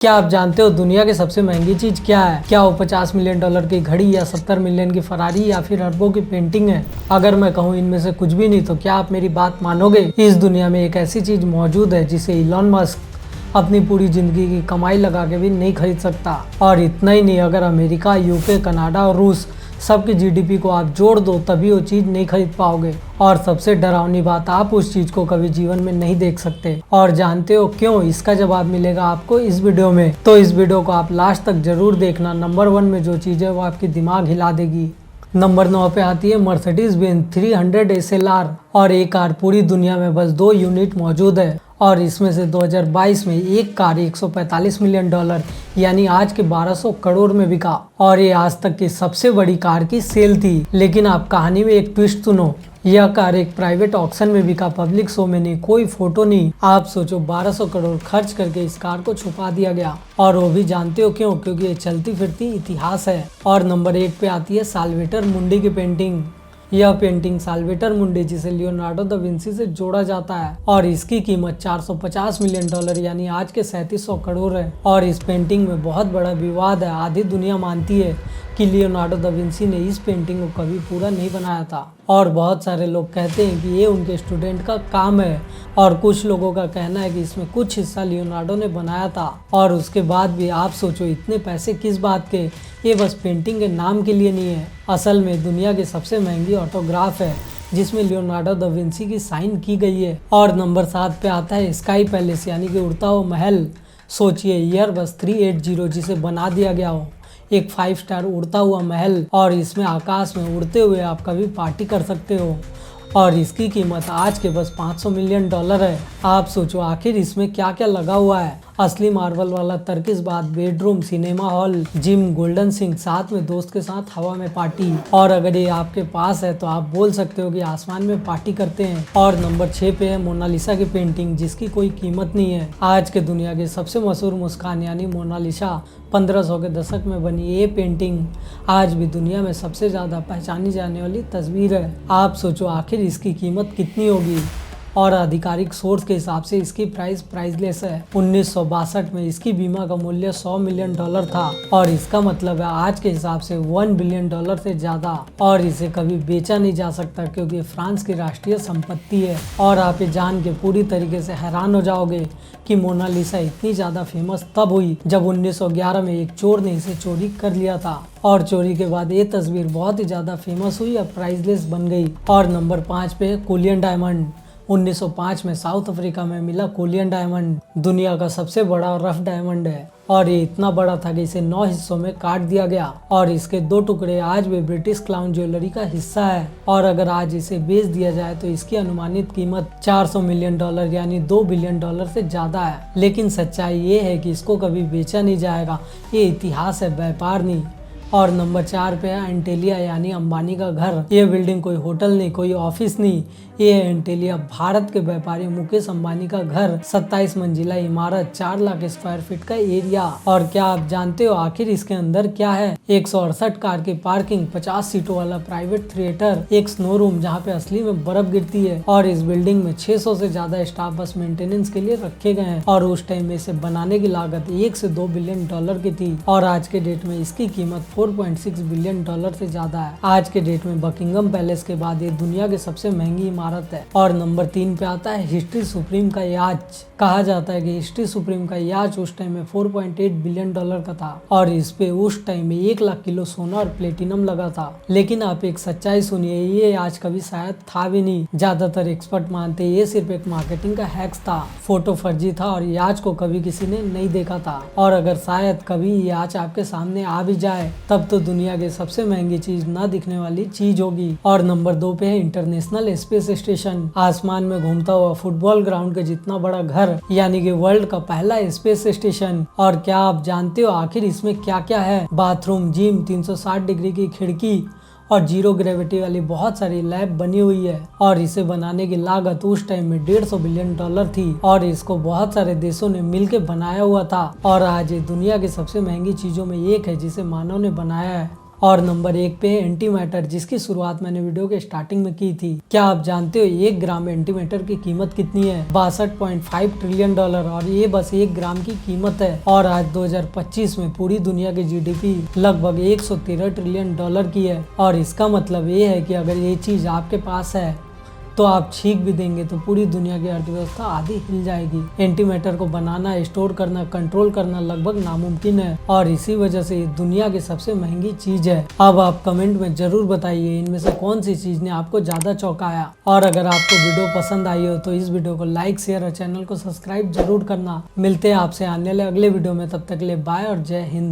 क्या आप जानते हो दुनिया की सबसे महंगी चीज क्या है? क्या वो 50 मिलियन डॉलर की घड़ी या 70 मिलियन की फरारी या फिर अरबों की पेंटिंग है? अगर मैं कहूँ इनमें से कुछ भी नहीं तो क्या आप मेरी बात मानोगे? इस दुनिया में एक ऐसी चीज मौजूद है जिसे इलॉन मस्क अपनी पूरी जिंदगी की कमाई लगा के भी नहीं खरीद सकता। और इतना ही नहीं, अगर अमेरिका, यूके, कनाडा और रूस सबकी जीडीपी को आप जोड़ दो तभी वो चीज नहीं खरीद पाओगे। और सबसे डरावनी बात, आप उस चीज को कभी जीवन में नहीं देख सकते। और जानते हो क्यों? इसका जवाब मिलेगा आपको इस वीडियो में, तो इस वीडियो को आप लास्ट तक जरूर देखना। नंबर 1 में जो चीज है वो आपकी दिमाग हिला देगी। नंबर 9 पे आती है मर्सिडीज बेंज 300 SLR। और ये कार पूरी दुनिया में बस 2 यूनिट मौजूद है और इसमें से 2022 में एक कार 145 मिलियन डॉलर यानी आज के 1200 करोड़ में बिका। और ये आज तक की सबसे बड़ी कार की सेल थी। लेकिन आप कहानी में एक ट्विस्ट सुनो, यह कार एक प्राइवेट ऑक्शन में बिका, पब्लिक शो में नहीं, कोई फोटो नहीं। आप सोचो 1200 करोड़ खर्च करके इस कार को छुपा दिया गया। और वो भी जानते हो क्यों? क्योंकि ये चलती फिरती इतिहास है। और नंबर 8 पे आती है साल्वेटर मुंडी की पेंटिंग। यह पेंटिंग साल्वेटर मुंडी, जिसे लियोनार्डो दा विंसी से जोड़ा जाता है, और इसकी कीमत 450 मिलियन डॉलर यानी आज के 3700 करोड़ है। और इस पेंटिंग में बहुत बड़ा विवाद है। आधी दुनिया मानती है कि लियोनार्डो दा विंसी ने इस पेंटिंग को कभी पूरा नहीं बनाया था, और बहुत सारे लोग कहते हैं कि ये उनके स्टूडेंट का काम है। और कुछ लोगों का कहना है कि इसमें कुछ हिस्सा लियोनार्डो ने बनाया था। और उसके बाद भी आप सोचो इतने पैसे किस बात के? ये बस पेंटिंग के नाम के लिए नहीं है, असल में दुनिया की सबसे महंगी ऑटोग्राफ है जिसमें लियोनार्डो दा विंसी की साइन की गई है। और नंबर 7 पे आता है स्काई पैलेस यानी कि उड़ता हुआ महल। सोचिए एयरबस 380 जिसे बना दिया गया हो, एक 5 स्टार उड़ता हुआ महल, और इसमें आकाश में उड़ते हुए आप कभी पार्टी कर सकते हो। और इसकी कीमत आज के बस 500 मिलियन डॉलर है। आप सोचो आखिर इसमें क्या क्या लगा हुआ है? असली मार्बल वाला Turkish bath, bedroom, cinema hall, gym, golden sink, साथ में दोस्त के साथ हवा में पार्टी। और अगर ये आपके पास है तो आप बोल सकते हो कि आसमान में पार्टी करते हैं। और नंबर 6 पे है मोनालिसा की पेंटिंग, जिसकी कोई कीमत नहीं है। आज के दुनिया की सबसे मशहूर मुस्कान यानी मोनालिसा 1500 के दशक में बनी ये पेंटिंग आज भी दुनिया में सबसे ज्यादा पहचानी जाने वाली तस्वीर है। आप सोचो आखिर इसकी कीमत कितनी होगी? और आधिकारिक सोर्स के हिसाब से इसकी प्राइसलेस है। 1962 में इसकी बीमा का मूल्य 100 मिलियन डॉलर था, और इसका मतलब है आज के हिसाब से 1 बिलियन डॉलर से ज्यादा। और इसे कभी बेचा नहीं जा सकता क्योंकि फ्रांस की राष्ट्रीय संपत्ति है। और आप ये जान के पूरी तरीके से हैरान हो जाओगे कि मोनालिसा इतनी ज्यादा फेमस तब हुई जब 1911 में एक चोर ने इसे चोरी कर लिया था, और चोरी के बाद ये तस्वीर बहुत ही ज्यादा फेमस हुई और प्राइसलेस बन गई। और नंबर 5 पे कुलियन डायमंड। 1905 में साउथ अफ्रीका में मिला कुलियन डायमंड दुनिया का सबसे बड़ा रफ डायमंड है, और ये इतना बड़ा था कि इसे 9 हिस्सों में काट दिया गया, और इसके 2 टुकड़े आज भी ब्रिटिश क्राउन ज्वेलरी का हिस्सा है। और अगर आज इसे बेच दिया जाए तो इसकी अनुमानित कीमत 400 मिलियन डॉलर यानी 2 बिलियन डॉलर से ज्यादा है। लेकिन सच्चाई ये है कि इसको कभी बेचा नहीं जाएगा। ये इतिहास है, व्यापार नहीं। और नंबर 4 पे है एंटेलिया यानी अंबानी का घर। ये बिल्डिंग कोई होटल नहीं, कोई ऑफिस नहीं, ये है एंटेलिया, भारत के व्यापारी मुकेश अंबानी का घर। 27 मंजिला इमारत, 4 लाख स्क्वायर फीट का एरिया। और क्या आप जानते हो आखिर इसके अंदर क्या है? 168 कार की पार्किंग, 50 सीटों वाला प्राइवेट थिएटर, एक स्नो रूम जहाँ पे असली में बर्फ गिरती है। और इस बिल्डिंग में 600 से ज्यादा स्टाफ बस मेंटेनेंस के लिए रखे गए हैं। और उस टाइम में इसे बनाने की लागत 1 से 2 बिलियन डॉलर की थी, और आज के डेट में इसकी कीमत 4.6 बिलियन डॉलर से ज्यादा है। आज के डेट में बकिंगम पैलेस के बाद ये दुनिया की सबसे महंगी इमारत है। और नंबर 3 पे आता है हिस्ट्री सुप्रीम का याच। कहा जाता है कि हिस्ट्री सुप्रीम का याच उस टाइम में 4.8 बिलियन डॉलर का था, और इस पे उस टाइम में 1 लाख किलो सोना और प्लेटिनम लगा था। लेकिन आप एक सच्चाई सुनिए, ये याच कभी शायद था भी नहीं। ज्यादातर एक्सपर्ट मानते ये सिर्फ एक मार्केटिंग का हैक्स था, फोटो फर्जी था, और याच को कभी किसी ने नहीं देखा था। और अगर शायद कभी याच आपके सामने आ भी जाए तब तो दुनिया की सबसे महंगी चीज ना दिखने वाली चीज होगी। और नंबर 2 पे है इंटरनेशनल स्पेस स्टेशन। आसमान में घूमता हुआ फुटबॉल ग्राउंड के जितना बड़ा घर, यानी कि वर्ल्ड का पहला स्पेस स्टेशन। और क्या आप जानते हो आखिर इसमें क्या क्या है? बाथरूम, जिम, 360 डिग्री की खिड़की, और 0 ग्रेविटी वाली बहुत सारी लैब बनी हुई है। और इसे बनाने की लागत उस टाइम में 150 बिलियन डॉलर थी, और इसको बहुत सारे देशों ने मिलकर बनाया हुआ था। और आज ये दुनिया की सबसे महंगी चीजों में एक है जिसे मानव ने बनाया है। और नंबर 1 पे एंटी मैटर, जिसकी शुरुआत मैंने वीडियो के स्टार्टिंग में की थी। क्या आप जानते हो 1 ग्राम एंटी मैटर की कीमत कितनी है? 62.5 ट्रिलियन डॉलर। और ये बस 1 ग्राम की कीमत है। और आज 2025 में पूरी दुनिया की जीडीपी लगभग 113 ट्रिलियन डॉलर की है। और इसका मतलब ये है कि अगर ये चीज आपके पास है तो आप छींक भी देंगे तो पूरी दुनिया की अर्थव्यवस्था आधी हिल जाएगी। एंटी मैटर को बनाना, स्टोर करना, कंट्रोल करना लगभग नामुमकिन है और इसी वजह से ये दुनिया की सबसे महंगी चीज है। अब आप कमेंट में जरूर बताइए इनमें से कौन सी चीज ने आपको ज्यादा चौंकाया। और अगर आपको वीडियो पसंद आई हो तो इस वीडियो को लाइक, शेयर और चैनल को सब्सक्राइब जरूर करना। मिलते हैं आपसे आने वाले अगले वीडियो में, तब तक के लिए बाय और जय हिंद।